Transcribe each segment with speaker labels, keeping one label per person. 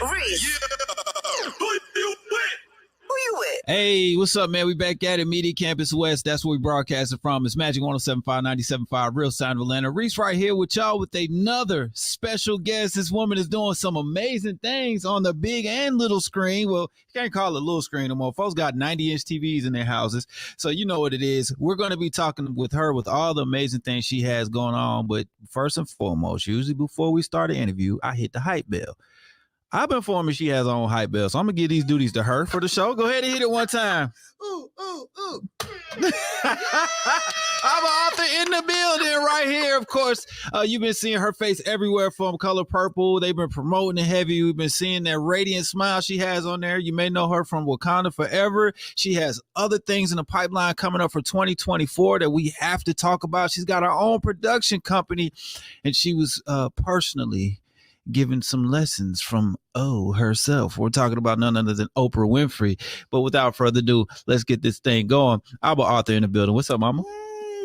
Speaker 1: Reec. Yeah. Who you with?
Speaker 2: Hey, what's up, man? We back at it. Media Campus West. That's where we broadcasting from. It's Majic 107.5, 97.5, Real Sound of Atlanta. Reec right here with y'all with another special guest. This woman is doing some amazing things on the big and little screen. Well, you can't call it a little screen no more. Folks got 90-inch TVs in their houses, so you know what it is. We're going to be talking with her with all the amazing things she has going on. But first and foremost, usually before we start the interview, I hit the hype bell. I've been informed she has her own hype bell, so I'm going to give these duties to her for the show. Go ahead and hit it one time.
Speaker 3: Ooh, ooh, ooh.
Speaker 2: I'm an author in the building right here. Of course, you've been seeing her face everywhere from Color Purple. They've been promoting it heavy. We've been seeing that radiant smile she has on there. You may know her from Wakanda Forever. She has other things in the pipeline coming up for 2024 that we have to talk about. She's got her own production company, and she was personally giving some lessons from herself. We're talking about none other than Oprah Winfrey. But without further ado, let's get this thing going. I'm an author in the building. What's up, mama?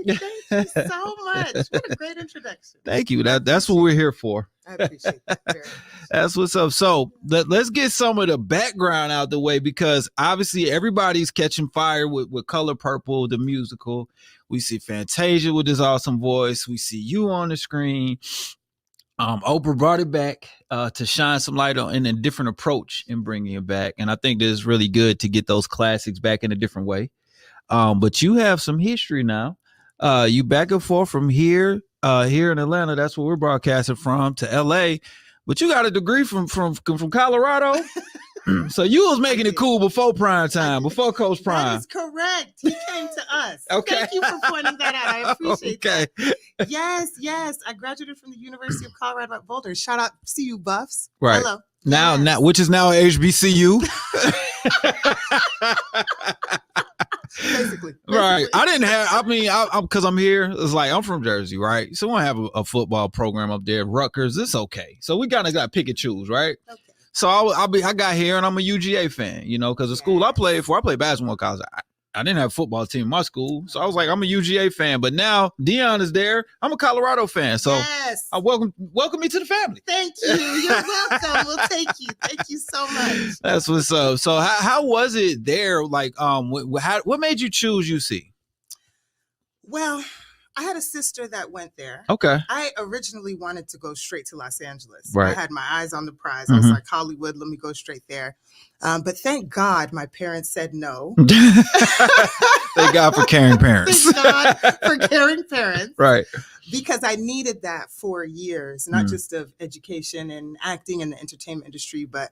Speaker 3: Yay, thank you so much. What a great introduction.
Speaker 2: Thank you. That's what we're here for.
Speaker 3: I appreciate that very much.
Speaker 2: That's what's up. So let's get some of the background out the way, because obviously everybody's catching fire with Color Purple, the musical. We see Fantasia with his awesome voice. We see you on the screen. Oprah brought it back to shine some light on in a different approach in bringing it back. And I think that it's really good to get those classics back in a different way. But you have some history now. You back and forth from here in Atlanta. That's where we're broadcasting from, to LA. But you got a degree from Colorado. So you was making it cool before prime time, before Coach Prime.
Speaker 3: That is correct. He came to us.
Speaker 2: Okay.
Speaker 3: Thank you for pointing that out. I appreciate
Speaker 2: Okay.
Speaker 3: that. Yes. I graduated from the University of Colorado at Boulder. Shout out CU Buffs.
Speaker 2: Right.
Speaker 3: Hello.
Speaker 2: Now,
Speaker 3: Yes.
Speaker 2: which is now HBCU.
Speaker 3: Basically.
Speaker 2: Right. Because I'm here. It's like, I'm from Jersey, right? So I have a football program up there. Rutgers. It's okay. So we kind of got to pick and choose, right?
Speaker 3: Okay.
Speaker 2: So I got here and I'm a UGA fan, because the school I played for, I played basketball because I didn't have a football team in my school. So I was like, I'm a UGA fan. But now Dion is there. I'm a Colorado fan. So
Speaker 3: yes.
Speaker 2: welcome me to the family.
Speaker 3: Thank you. You're welcome. We'll take you. Thank you so much.
Speaker 2: That's what's up. So how was it there? Like, what made you choose UC?
Speaker 3: Well, I had a sister that went there.
Speaker 2: Okay.
Speaker 3: I originally wanted to go straight to Los Angeles.
Speaker 2: Right.
Speaker 3: I had my eyes on the prize. I was like, Hollywood, let me go straight there. But thank God my parents said no.
Speaker 2: Thank God for caring parents.
Speaker 3: Thank God for caring parents.
Speaker 2: Right.
Speaker 3: Because I needed that for years, not just of education and acting in the entertainment industry, but,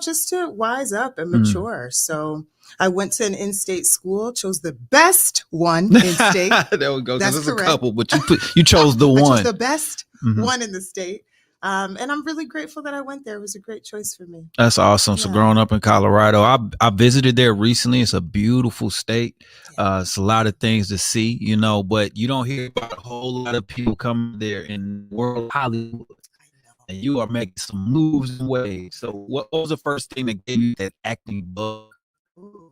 Speaker 3: just to wise up and mature. So I went to an in-state school, chose the best one in-state.
Speaker 2: There we go.
Speaker 3: That's
Speaker 2: There's
Speaker 3: correct.
Speaker 2: a couple, but you chose the
Speaker 3: I
Speaker 2: one.
Speaker 3: chose the best one in the state. And I'm really grateful that I went there. It was a great choice for me.
Speaker 2: That's awesome. So growing up in Colorado, I visited there recently. It's a beautiful state. It's a lot of things to see, but you don't hear about a whole lot of people coming there in the world of Hollywood. And you are making some moves and waves. So what was the first thing that gave you that acting bug?
Speaker 3: Ooh.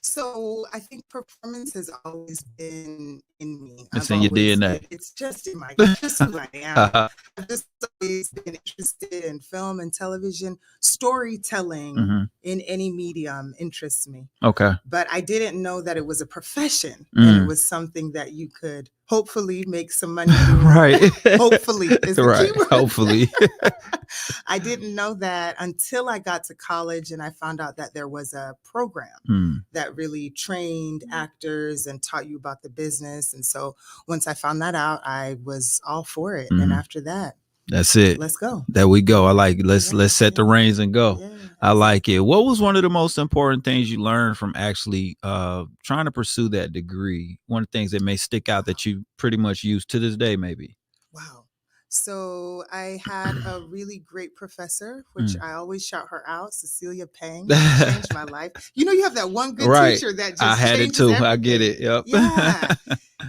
Speaker 3: So I think performance has always been in me.
Speaker 2: It's in your DNA.
Speaker 3: It's just in just who I am. I've just always been interested in film and television. Storytelling in any medium interests me.
Speaker 2: Okay.
Speaker 3: But I didn't know that it was a profession and it was something that you could hopefully make some money doing.
Speaker 2: Right.
Speaker 3: Hopefully is the
Speaker 2: right.
Speaker 3: key word.
Speaker 2: Hopefully.
Speaker 3: I didn't know that until I got to college and I found out that there was a program that really trained actors and taught you about the business. And so once I found that out, I was all for it. And after that,
Speaker 2: that's it.
Speaker 3: Let's go.
Speaker 2: There we go. I like it. Let's set the reins and go.
Speaker 3: Yeah.
Speaker 2: I like it. What was one of the most important things you learned from actually trying to pursue that degree? One of the things that may stick out that you pretty much use to this day, maybe?
Speaker 3: Wow. So I had a really great professor, which I always shout her out, Cecilia Pang. She changed my life. You have that one good teacher that just
Speaker 2: I had it too.
Speaker 3: everything.
Speaker 2: I get it. Yep.
Speaker 3: Yeah.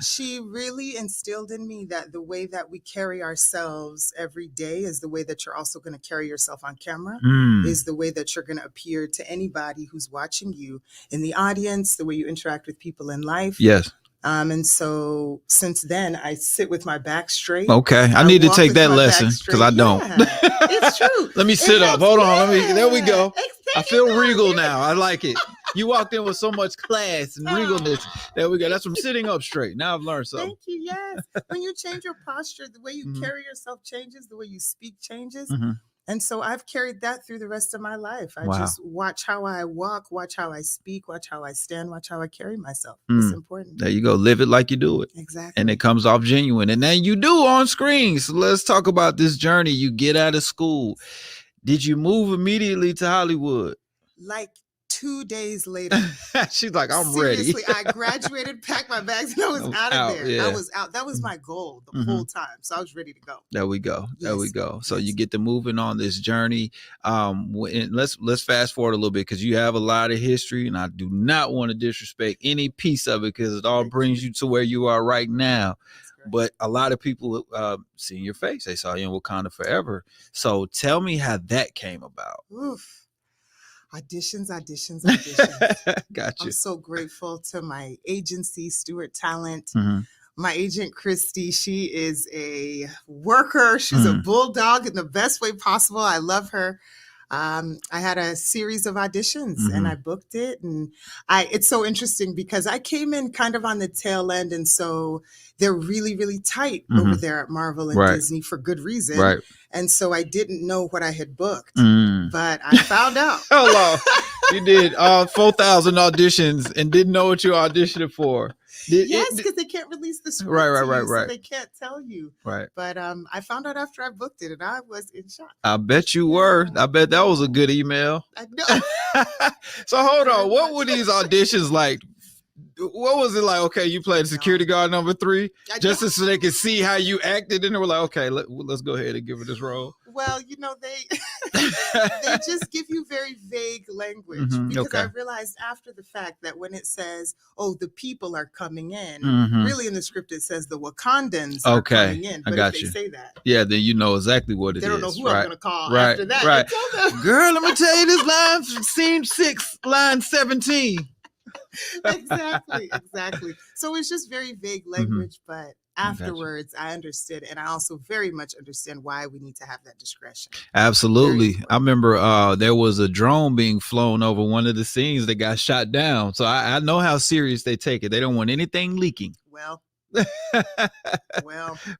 Speaker 3: She really instilled in me that the way that we carry ourselves every day is the way that you're also going to carry yourself on camera, is the way that you're going to appear to anybody who's watching you in the audience, the way you interact with people in life.
Speaker 2: Yes.
Speaker 3: And so since then, I sit with my back straight.
Speaker 2: Okay. I need to
Speaker 3: walk
Speaker 2: take
Speaker 3: with
Speaker 2: that
Speaker 3: my
Speaker 2: lesson
Speaker 3: back
Speaker 2: because I
Speaker 3: straight.
Speaker 2: don't.
Speaker 3: Yeah, it's true.
Speaker 2: Let me
Speaker 3: It
Speaker 2: sit up.
Speaker 3: helps.
Speaker 2: Hold on. There we
Speaker 3: Yeah.
Speaker 2: go. I
Speaker 3: There
Speaker 2: feel
Speaker 3: you go.
Speaker 2: regal now. I like it. You walked in with so much class and regalness.
Speaker 3: Ah,
Speaker 2: There we go. That's from sitting up straight. Now I've learned something.
Speaker 3: Thank you. Yes. When you change your posture, the way you
Speaker 2: Mhm.
Speaker 3: carry yourself changes, the way you speak changes.
Speaker 2: Mhm.
Speaker 3: And so I've carried that through the rest of my life. I
Speaker 2: Wow.
Speaker 3: just watch how I walk, watch how I speak, watch how I stand, watch how I carry myself. It's important.
Speaker 2: There you go. Live it like you do it.
Speaker 3: Exactly.
Speaker 2: And it comes off genuine. And then you do on screen. So let's talk about this journey. You get out of school. Did you move immediately to Hollywood?
Speaker 3: Like 2 days later.
Speaker 2: She's like, I'm
Speaker 3: Seriously,
Speaker 2: ready.
Speaker 3: I graduated, packed my bags, and I was out of there.
Speaker 2: Yeah.
Speaker 3: I was out. That was my goal the whole time. So I was ready to go.
Speaker 2: There we go. There we
Speaker 3: Yes.
Speaker 2: go. So
Speaker 3: Yes.
Speaker 2: you get to moving on this journey. And let's fast forward a little bit because you have a lot of history, and I do not want to disrespect any piece of it because it all brings you to where you are right now. But a lot of people seeing your face, they saw you in Wakanda Forever. So tell me how that came about.
Speaker 3: Oof. Auditions.
Speaker 2: Got you.
Speaker 3: I'm so grateful to my agency, Stewart Talent.
Speaker 2: Mm-hmm.
Speaker 3: My agent, Christy, she is a worker. She's a bulldog in the best way possible. I love her. I had a series of auditions and I booked it. And it's so interesting because I came in kind of on the tail end. And so they're really, really tight over there at Marvel and Disney for good reason. Right. And so I didn't know what I had booked, but I found out.
Speaker 2: Hello. You did 4,000 auditions and didn't know what you auditioned for.
Speaker 3: Yes, because they can't release the script. Right. So they can't tell you.
Speaker 2: Right.
Speaker 3: But I found out after I booked it and I was in shock.
Speaker 2: I bet you were. I bet that was a good email.
Speaker 3: I know.
Speaker 2: So hold on. What were these auditions like? What was it like? Okay, you played security guard number 3 just so they could see how you acted, and they were like, okay, let's go ahead and give it this role.
Speaker 3: Well, they just give you very vague language because I realized after the fact that when it says, "Oh, the people are coming in," really in the script it says the Wakandans are coming in. But if they say that,
Speaker 2: then you know exactly what it is.
Speaker 3: They don't know who I'm going to call after that.
Speaker 2: Right. Girl, let me tell you this line from scene 6, line 17.
Speaker 3: Exactly. So it's just very vague language, but afterwards I understood, and I also very much understand why we need to have that discretion.
Speaker 2: Absolutely. I remember there was a drone being flown over one of the scenes that got shot down. So I know how serious they take it. They don't want anything leaking.
Speaker 3: Well,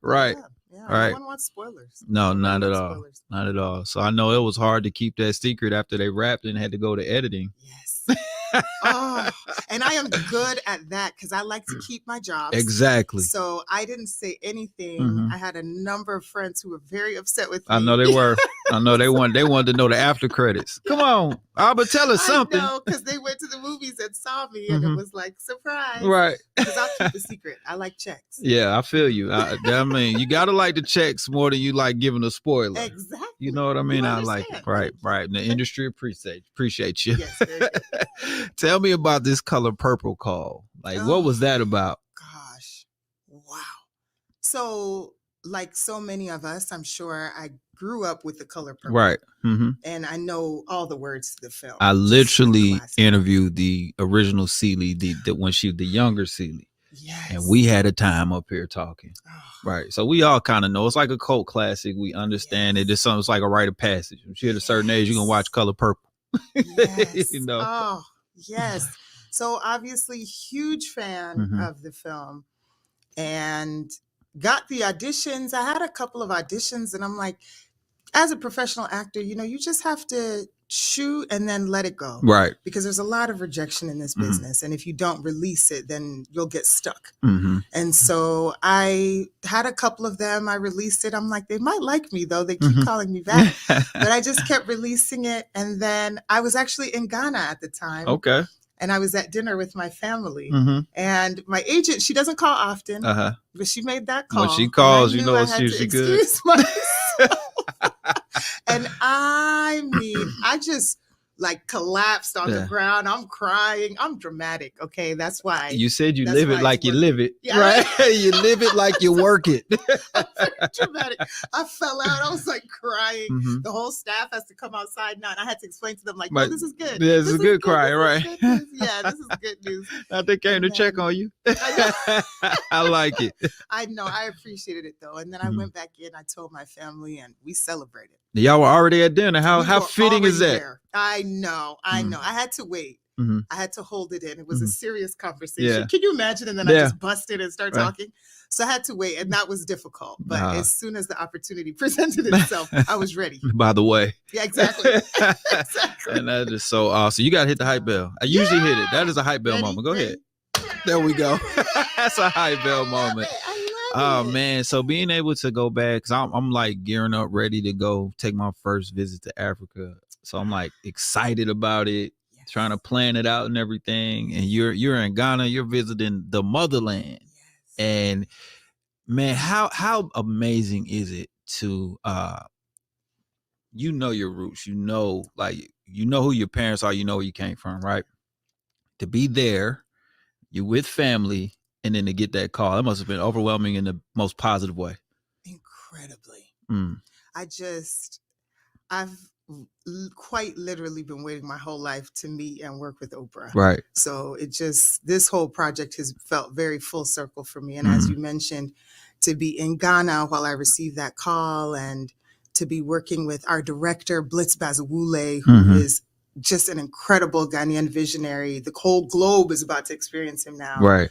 Speaker 2: right.
Speaker 3: Yeah,
Speaker 2: right.
Speaker 3: No one wants spoilers.
Speaker 2: No, not at all. Not at all. So I know it was hard to keep that secret after they wrapped and had to go to editing.
Speaker 3: Yes. And I am good at that because I like to keep my jobs.
Speaker 2: Exactly.
Speaker 3: So I didn't say anything. I had a number of friends who were very upset with me.
Speaker 2: I know they were. I know they wanted to know the after credits. Come on, Albert, tell us something.
Speaker 3: No, because they went to the movies and saw me, and it was like surprise.
Speaker 2: Right.
Speaker 3: Because I'll keep the secret. I like checks.
Speaker 2: Yeah, I feel you. I mean, you gotta like the checks more than you like giving a spoiler.
Speaker 3: Exactly.
Speaker 2: You know what I mean? I like it. Right. The industry appreciate you.
Speaker 3: Yes, very good.
Speaker 2: Tell me about this Color Purple call. Like, what was that about?
Speaker 3: Gosh, wow. So, like so many of us, I'm sure I grew up with The Color Purple.
Speaker 2: Right.
Speaker 3: And I know all the words to the film.
Speaker 2: I literally interviewed the original Celie, the younger Celie.
Speaker 3: Yes.
Speaker 2: And we had a time up here talking. Right. So we all kind of know. It's like a cult classic. We understand it. It's something. It's like a rite of passage. When you're at a certain age, you're going to watch Color Purple.
Speaker 3: Yes.
Speaker 2: You know?
Speaker 3: Oh, yes. So obviously huge fan of the film and got the auditions. I had a couple of auditions and I'm like, as a professional actor, you just have to shoot and then let it go.
Speaker 2: Right.
Speaker 3: Because there's a lot of rejection in this business. And if you don't release it, then you'll get stuck. And so I had a couple of them. I released it. I'm like, they might like me though. They keep calling me back. But I just kept releasing it. And then I was actually in Ghana at the time.
Speaker 2: Okay.
Speaker 3: And I was at dinner with my family. And my agent, she doesn't call often, but she made that call.
Speaker 2: When she calls, you know
Speaker 3: it's
Speaker 2: usually good.
Speaker 3: And I mean, I just like collapsed on the ground. I'm crying. I'm dramatic. Okay. That's why.
Speaker 2: You said you live it like you live it.
Speaker 3: Yeah.
Speaker 2: Right. You live it like you work it.
Speaker 3: I'm very dramatic. I fell out. I was like crying.
Speaker 2: Mm-hmm.
Speaker 3: The whole staff has to come outside now. And I had to explain to them like, no, this is good.
Speaker 2: Yeah, this is good cry, right?
Speaker 3: Yeah, this is good news.
Speaker 2: Now they came to check on you. I like it.
Speaker 3: I know. I appreciated it though. And then I went back in. I told my family and we celebrated.
Speaker 2: Y'all were already at dinner. How fitting is that?
Speaker 3: There. I know. I had to wait.
Speaker 2: Mm-hmm.
Speaker 3: I had to hold it in. It was a serious conversation.
Speaker 2: Yeah.
Speaker 3: Can you imagine? And then I just busted and started talking. So I had to wait, and that was difficult. But as soon as the opportunity presented itself, I was ready.
Speaker 2: By the way.
Speaker 3: Yeah, exactly. Exactly.
Speaker 2: And that is so awesome. You got to hit the hype bell. I usually hit it. That is a hype bell moment. Go ahead. There we go. That's a hype bell moment. Oh man, so being able to go back, because I'm like gearing up, ready to go take my first visit to Africa. So I'm like excited about it, trying to plan it out and everything. And you're in Ghana, you're visiting the motherland. And man, how amazing is it to you know your roots, you know who your parents are, you know where you came from, right? To be there, you're with family. And then to get that call, that must have been overwhelming in the most positive way. Incredibly.
Speaker 3: I've quite literally been waiting my whole life to meet and work with Oprah.
Speaker 2: Right.
Speaker 3: So this whole project has felt very full circle for me. And as you mentioned, to be in Ghana while I received that call and to be working with our director, Blitz Bazawule, who is just an incredible Ghanaian visionary. The whole globe is about to experience him now.
Speaker 2: Right.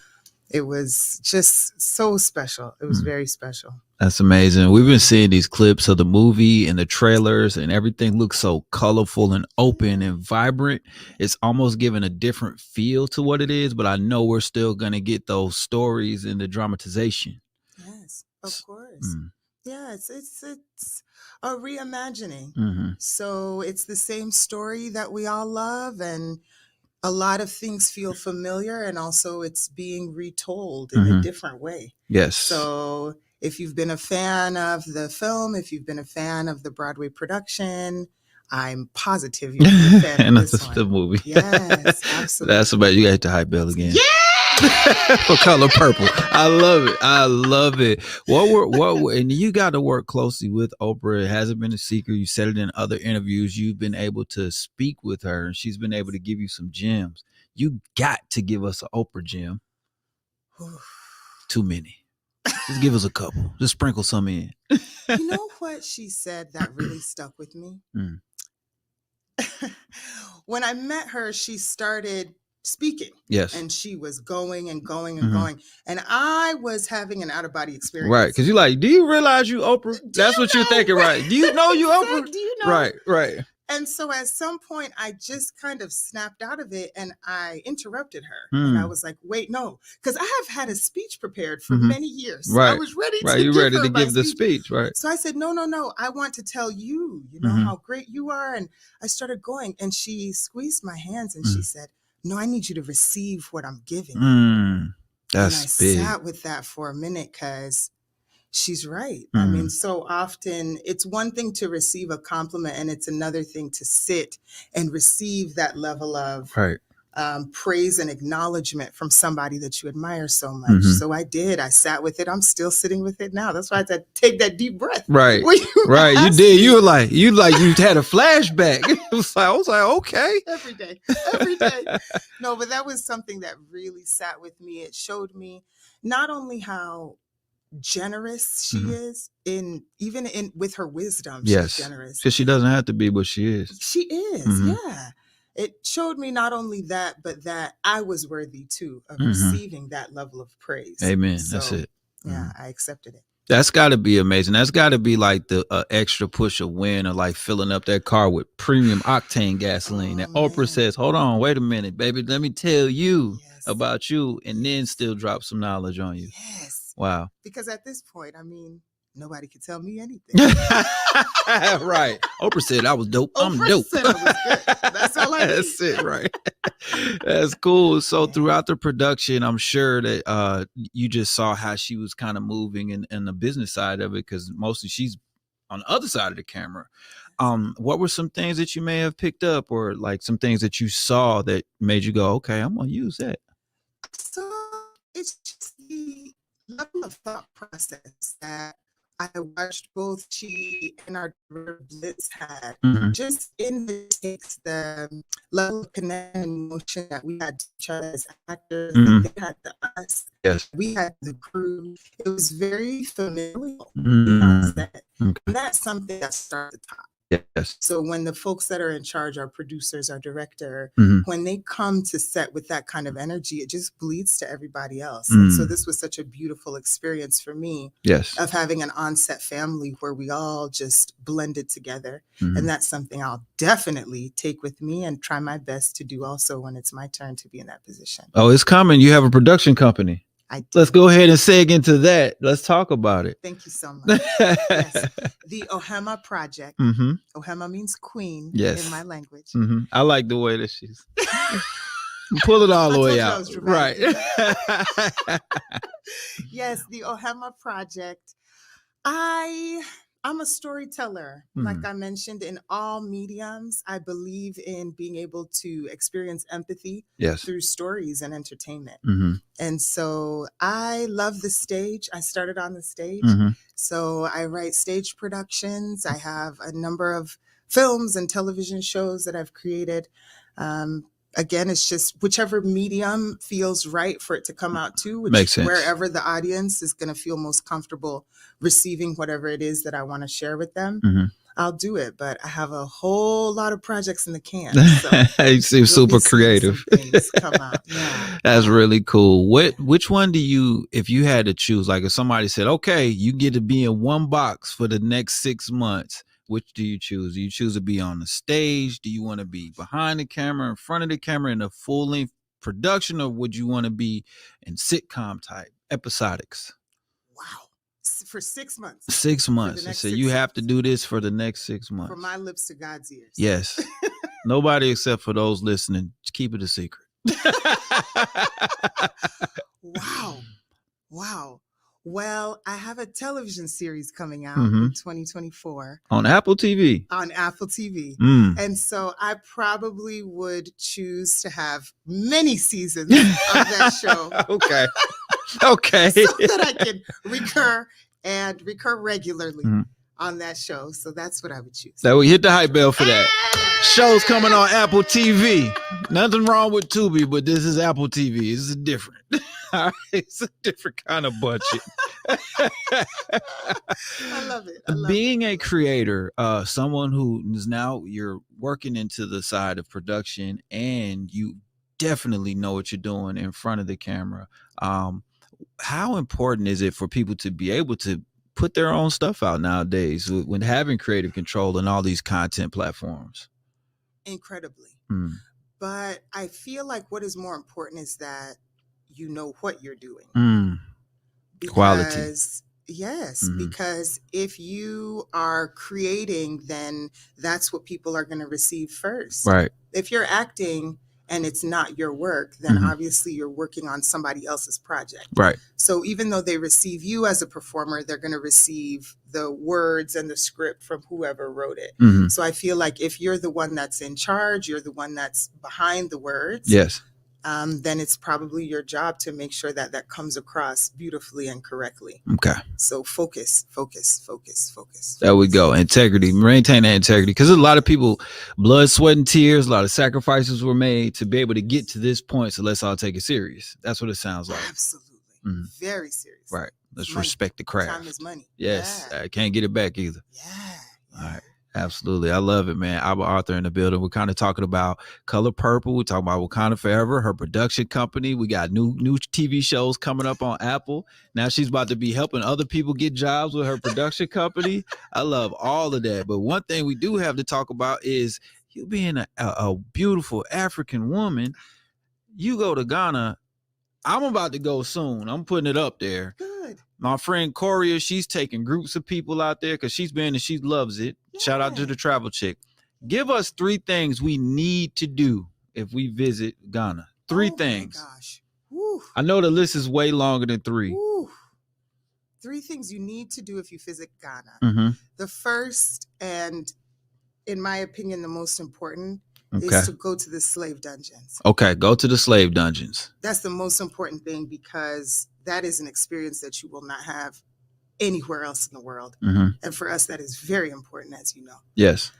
Speaker 3: It was just so special. It was very special.
Speaker 2: That's amazing. We've been seeing these clips of the movie and the trailers, and everything looks so colorful and open and vibrant. It's almost giving a different feel to what it is, but I know we're still going to get those stories and the dramatization.
Speaker 3: Yes, of course. Yeah, it's a reimagining. So it's the same story that we all love, and a lot of things feel familiar, and also it's being retold in a different way.
Speaker 2: Yes.
Speaker 3: So if you've been a fan of the film, if you've been a fan of the Broadway production, I'm positive you're a fan
Speaker 2: and
Speaker 3: of this
Speaker 2: that's the movie.
Speaker 3: Yes, absolutely.
Speaker 2: That's about, you got to hit the hype bell again.
Speaker 3: Yeah!
Speaker 2: For Color Purple. I love it. I love it. And you got to work closely with Oprah. It hasn't been a secret. You said it in other interviews. You've been able to speak with her, and she's been able to give you some gems. You got to give us an Oprah gem. Too many. Just give us a couple. Just sprinkle some in.
Speaker 3: You know what she said that really stuck with me? When I met her, she started speaking.
Speaker 2: Yes.
Speaker 3: And she was going and going and going. And I was having an out-of-body experience.
Speaker 2: Right. Because you're like, do you realize you Oprah? That's what you're thinking, right? Do you know you Oprah?
Speaker 3: Do you know?
Speaker 2: Right.
Speaker 3: And so at some point, I just kind of snapped out of it and I interrupted her. And I was like, wait, no. Because I have had a speech prepared for many years.
Speaker 2: Right.
Speaker 3: I was ready
Speaker 2: to give the speech. Right.
Speaker 3: So I said, no. I want to tell you, how great you are. And I started going, and she squeezed my hands and she said, no, I need you to receive what I'm giving.
Speaker 2: That's big.
Speaker 3: I sat with that for a minute because she's right. I mean, so often it's one thing to receive a compliment, and it's another thing to sit and receive that level of praise and acknowledgement from somebody that you admire so much. So I did. I sat with it. I'm still sitting with it now. That's why I said, take that deep breath.
Speaker 2: Right. You did. You were like, you had a flashback. I was like, okay.
Speaker 3: Every day. No, but that was something that really sat with me. It showed me not only how generous she is even with her wisdom. She's generous.
Speaker 2: Because she doesn't have to be, but she is.
Speaker 3: She is. Yeah. It showed me not only that, but that I was worthy too of receiving that level of praise.
Speaker 2: Amen.
Speaker 3: So,
Speaker 2: that's it.
Speaker 3: Yeah, I accepted it.
Speaker 2: That's got to be amazing. That's got to be like the extra push of win, or like filling up that car with premium octane gasoline. And Oprah says, hold on, wait a minute, baby. Let me tell you about you, and then still drop some knowledge on you.
Speaker 3: Yes.
Speaker 2: Wow.
Speaker 3: Because at this point, I mean, nobody could tell me anything.
Speaker 2: Right. Oprah said I was dope. I'm dope.
Speaker 3: Said I was good. That's all I need.
Speaker 2: That's it, right? That's cool. So throughout the production, I'm sure that you just saw how she was kind of moving in the business side of it, because mostly she's on the other side of the camera. What were some things that you may have picked up, or like some things that you saw that made you go, okay, I'm gonna use that?
Speaker 3: So it's just the level of thought process that I watched both she and our director Blitz had.
Speaker 2: Mm-hmm.
Speaker 3: Just in the takes, the level of connection and emotion that we had to each other as actors,
Speaker 2: Mm-hmm.
Speaker 3: that they had to us.
Speaker 2: Yes.
Speaker 3: We had the crew. It was very familial.
Speaker 2: Mm-hmm.
Speaker 3: Okay. And that's something that starts at the top.
Speaker 2: Yes.
Speaker 3: So when the folks that are in charge, our producers, our director, when they come to set with that kind of energy, it just bleeds to everybody else. And so this was such a beautiful experience for me.
Speaker 2: Yes.
Speaker 3: Of having an on-set family where we all just blended together. And that's something I'll definitely take with me and try my best to do also when it's my turn to be in that position.
Speaker 2: Oh, it's coming. You have a production company. Let's go ahead and seg into that. Let's talk about it.
Speaker 3: Thank you so much. Yes. The Ohema Project. Ohema means queen in my language.
Speaker 2: I like the way that she's pull it all the way out. Right.
Speaker 3: Yes, the Ohema Project. I'm a storyteller. Like I mentioned, in all mediums, I believe in being able to experience empathy through stories and entertainment. And so I love the stage. I started on the stage. So I write stage productions. I have a number of films and television shows that I've created. Again, it's just whichever medium feels right for it to come out to,
Speaker 2: Makes sense.
Speaker 3: Wherever the audience is going to feel most comfortable receiving whatever it is that I want to share with them, I'll do it. But I have a whole lot of projects in the can. So
Speaker 2: you seem super creative.
Speaker 3: Come out. Yeah.
Speaker 2: That's really cool. Which one do you, if you had to choose, like if somebody said, okay, you get to be in one box for the next 6 months, which do you choose? Do you choose to be on the stage? Do you want to be behind the camera, in front of the camera in a full-length production, or would you want to be in sitcom type episodics?
Speaker 3: Wow. For 6 months.
Speaker 2: 6 months. So you have to do this for the next 6 months.
Speaker 3: From my lips to God's ears.
Speaker 2: Yes. Nobody except for those listening. Keep it a secret.
Speaker 3: Wow. Wow. Well, I have a television series coming out in 2024.
Speaker 2: On Apple TV.
Speaker 3: On Apple TV. And so I probably would choose to have many seasons of that show.
Speaker 2: Okay. Okay.
Speaker 3: So that I can recur regularly on that show. So that's what I would choose.
Speaker 2: So we hit the hype bell for that. Show's coming on Apple TV. Nothing wrong with Tubi, but this is Apple TV. This is different. All right, it's a different kind of budget.
Speaker 3: I love it.
Speaker 2: Being a creator, someone who is now you're working into the side of production, and you definitely know what you're doing in front of the camera. How important is it for people to be able to put their own stuff out nowadays when having creative control and all these content platforms?
Speaker 3: Incredibly. But I feel like what is more important is that you know what you're doing.
Speaker 2: Quality.
Speaker 3: Yes, because if you are creating, then that's what people are going to receive first.
Speaker 2: Right.
Speaker 3: If you're acting and it's not your work, then obviously you're working on somebody else's project.
Speaker 2: Right.
Speaker 3: So even though they receive you as a performer, they're going to receive the words and the script from whoever wrote it. So I feel like if you're the one that's in charge, you're the one that's behind the words.
Speaker 2: Yes.
Speaker 3: Then it's probably your job to make sure that that comes across beautifully and correctly.
Speaker 2: Okay.
Speaker 3: So focus.
Speaker 2: There we go. Integrity. Maintain that integrity. Because a lot of people, blood, sweat, and tears, a lot of sacrifices were made to be able to get to this point. So let's all take it serious. That's what it sounds like.
Speaker 3: Absolutely. Very serious.
Speaker 2: Right. Let's respect the craft.
Speaker 3: Time is money.
Speaker 2: Yes. Yeah. I can't get it back either.
Speaker 3: Yeah.
Speaker 2: All right. Absolutely. I love it, man. Albert Arthur in the building. We're kind of talking about Color Purple. We're talking about Wakanda Forever, her production company. We got new TV shows coming up on Apple. Now she's about to be helping other people get jobs with her production company. I love all of that. But one thing we do have to talk about is you being a beautiful African woman. You go to Ghana. I'm about to go soon. I'm putting it up there.
Speaker 3: Good.
Speaker 2: My friend Coria, she's taking groups of people out there because she's been and she loves it. Yeah. Shout out to the travel chick. Give us 3 things we need to do if we visit Ghana. 3 things.
Speaker 3: My gosh. Woo.
Speaker 2: I know the list is way longer than 3.
Speaker 3: Woo. 3 things you need to do if you visit Ghana. The first and in my opinion, the most important
Speaker 2: Okay.
Speaker 3: is to go to the slave dungeons.
Speaker 2: Okay, go to the slave dungeons.
Speaker 3: That's the most important thing, because that is an experience that you will not have anywhere else in the world.
Speaker 2: Mm-hmm.
Speaker 3: And for us, that is very important, as you know.
Speaker 2: Yes.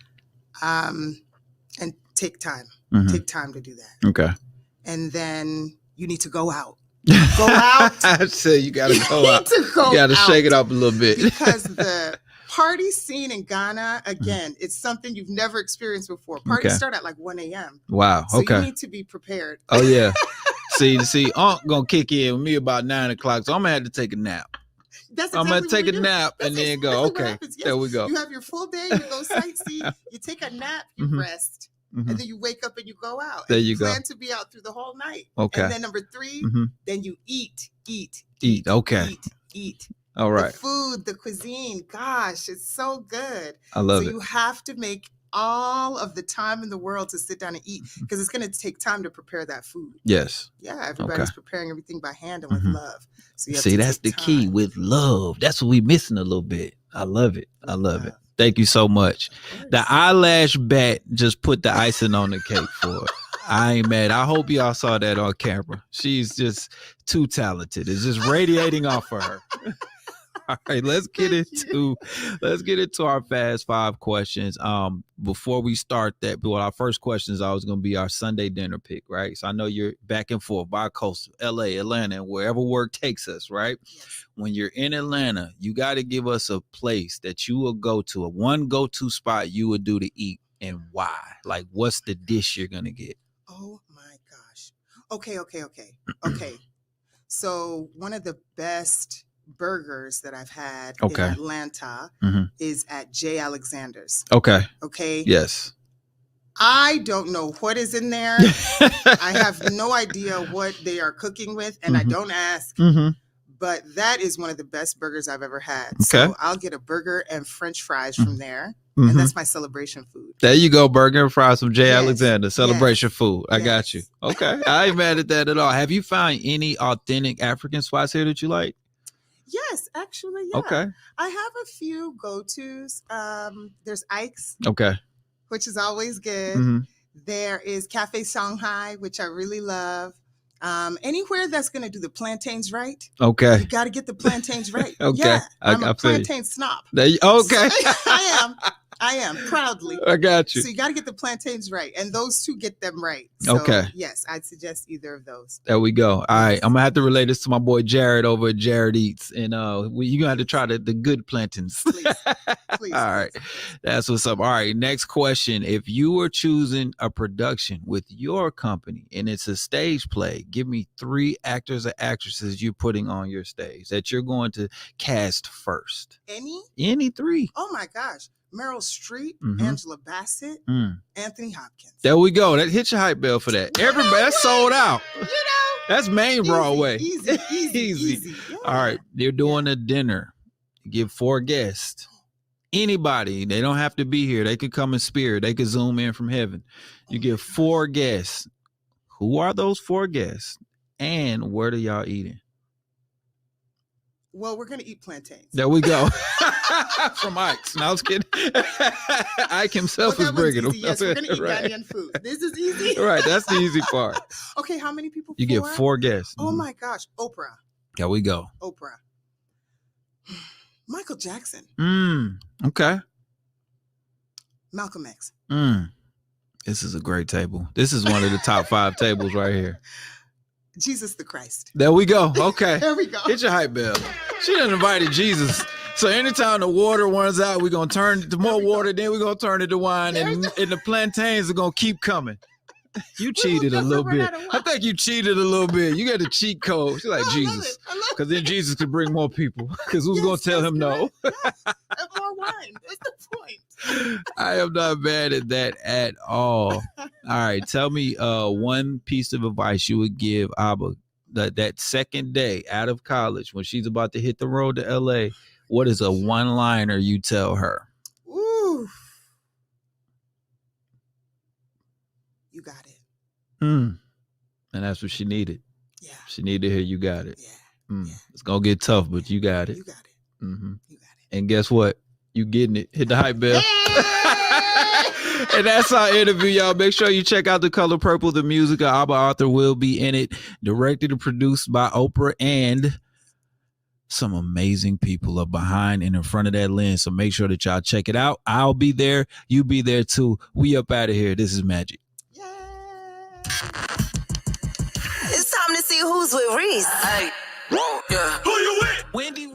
Speaker 3: And take time.
Speaker 2: Mm-hmm.
Speaker 3: Take time to do that.
Speaker 2: Okay.
Speaker 3: And then you need to go out. Go out.
Speaker 2: I said you gotta go out.
Speaker 3: You
Speaker 2: gotta shake it up a little bit.
Speaker 3: Because the party scene in Ghana, again, it's something you've never experienced before. Parties start at like 1 a.m.
Speaker 2: Wow.
Speaker 3: So
Speaker 2: okay.
Speaker 3: you need to be prepared.
Speaker 2: Oh yeah. see, Unc gonna kick in with me about 9 o'clock, so I'm gonna have to take a nap. I'm gonna take a nap and then go. Okay, yes. There we go.
Speaker 3: You have your full day. You go sightsee. You take a nap. You rest. And then you wake up and you go out.
Speaker 2: There
Speaker 3: and
Speaker 2: you go.
Speaker 3: Plan to be out through the whole night.
Speaker 2: Okay.
Speaker 3: And then number 3, then you eat.
Speaker 2: Okay.
Speaker 3: Eat.
Speaker 2: All right.
Speaker 3: The food, the cuisine. Gosh, it's so good.
Speaker 2: I love it.
Speaker 3: So you have to make all of the time in the world to sit down and eat, because it's going to take time to prepare that food.
Speaker 2: Yes.
Speaker 3: Yeah. Everybody's preparing everything by hand and with love. So you have
Speaker 2: see,
Speaker 3: to
Speaker 2: that's the
Speaker 3: time.
Speaker 2: key, with love. That's what we missing a little bit. I love it. I love it. Thank you so much. The eyelash bat just put the icing on the cake for it. I ain't mad. I hope y'all saw that on camera. She's just too talented. It's just radiating off of her. All right, let's get into our fast 5 questions. Before we start that, but our first question is always going to be our Sunday dinner pick, right? So I know you're back and forth, bi-coastal, LA, Atlanta, and wherever work takes us, right? Yes. When you're in Atlanta, you got to give us a place that you will go to, a one go-to spot you would do to eat, and why? Like, what's the dish you're going to get?
Speaker 3: Oh my gosh. Okay. So one of the best burgers that I've had in Atlanta is at J. Alexander's. Okay.
Speaker 2: Yes.
Speaker 3: I don't know what is in there. I have no idea what they are cooking with, and I don't ask. But that is one of the best burgers I've ever had. Okay. So I'll get a burger and French fries from there. And that's my celebration food.
Speaker 2: There you go, burger and fries from J. Alexander, celebration food. I got you. Okay. I ain't mad at that at all. Have you found any authentic African spots here that you like?
Speaker 3: Yes, actually, yeah.
Speaker 2: Okay.
Speaker 3: I have a few go-tos. There's Ike's.
Speaker 2: Okay.
Speaker 3: Which is always good. There is Cafe Shanghai, which I really love. Anywhere that's going to do the plantains right.
Speaker 2: Okay.
Speaker 3: You got to get the plantains right.
Speaker 2: Okay.
Speaker 3: Yeah, I'm a plantain snob.
Speaker 2: Okay.
Speaker 3: I am proudly.
Speaker 2: I got you.
Speaker 3: So you got to get the plantains right, and those two get them right. So, yes, I'd suggest either of those.
Speaker 2: There we go. All right, I'm gonna have to relate this to my boy Jared over at Jared Eats, and you gonna have to try the good plantains. Please. All right, that's what's up. All right, next question: if you were choosing a production with your company and it's a stage play, give me 3 actors or actresses you're putting on your stage that you're going to cast first. Any 3?
Speaker 3: Oh my gosh. Meryl Streep, Angela Bassett, Anthony Hopkins.
Speaker 2: There we go. That hit your hype bell for that. Everybody, that's sold out. That's main Broadway.
Speaker 3: Easy. Yeah.
Speaker 2: All right. They're doing a dinner. Give 4 guests. Anybody. They don't have to be here. They could come in spirit. They could zoom in from heaven. You give 4 guests. Who are those 4 guests? And where do y'all eating?
Speaker 3: Well, we're going to eat plantains.
Speaker 2: There we go. From Ike's. No, I was kidding. Ike himself is bringing them.
Speaker 3: Yes, we're going to eat Ghanaian food. This is easy.
Speaker 2: Right, that's the easy part.
Speaker 3: Okay, how many people?
Speaker 2: You get 4 guests.
Speaker 3: Oh my gosh, Oprah.
Speaker 2: There we go.
Speaker 3: Oprah. Michael Jackson.
Speaker 2: Okay.
Speaker 3: Malcolm X.
Speaker 2: This is a great table. This is one of the top 5 tables right here.
Speaker 3: Jesus the Christ.
Speaker 2: There we go. Okay.
Speaker 3: There we go.
Speaker 2: Hit your hype bell. She done invited Jesus. So anytime the water runs out, we're going to turn it to more water, then we're going to turn it to wine, and the plantains are going to keep coming. You cheated a little bit. I think you cheated a little bit. You got a cheat code. She's like, Jesus. Because then Jesus could bring more people. Because who's going to tell him no?
Speaker 3: Yes. And more wine. That's the point.
Speaker 2: I am not mad at that at all. All right. Tell me one piece of advice you would give Abba that second day out of college when she's about to hit the road to LA. What is a one-liner you tell her?
Speaker 3: Ooh. You got it.
Speaker 2: And that's what she needed.
Speaker 3: Yeah.
Speaker 2: She needed to hear you got it.
Speaker 3: Yeah.
Speaker 2: It's going to get tough, but you got it.
Speaker 3: You got it.
Speaker 2: You
Speaker 3: got it.
Speaker 2: And guess what? You getting it. Hit the hype bell. And that's our interview, y'all. Make sure you check out The Color Purple, the music. Abba Arthur will be in it. Directed and produced by Oprah, and some amazing people are behind and in front of that lens. So make sure that y'all check it out. I'll be there. You be there too. We up out of here. This is Majic.
Speaker 1: It's time to see who's with Reec. Hey, yeah. Who you with? Wendy.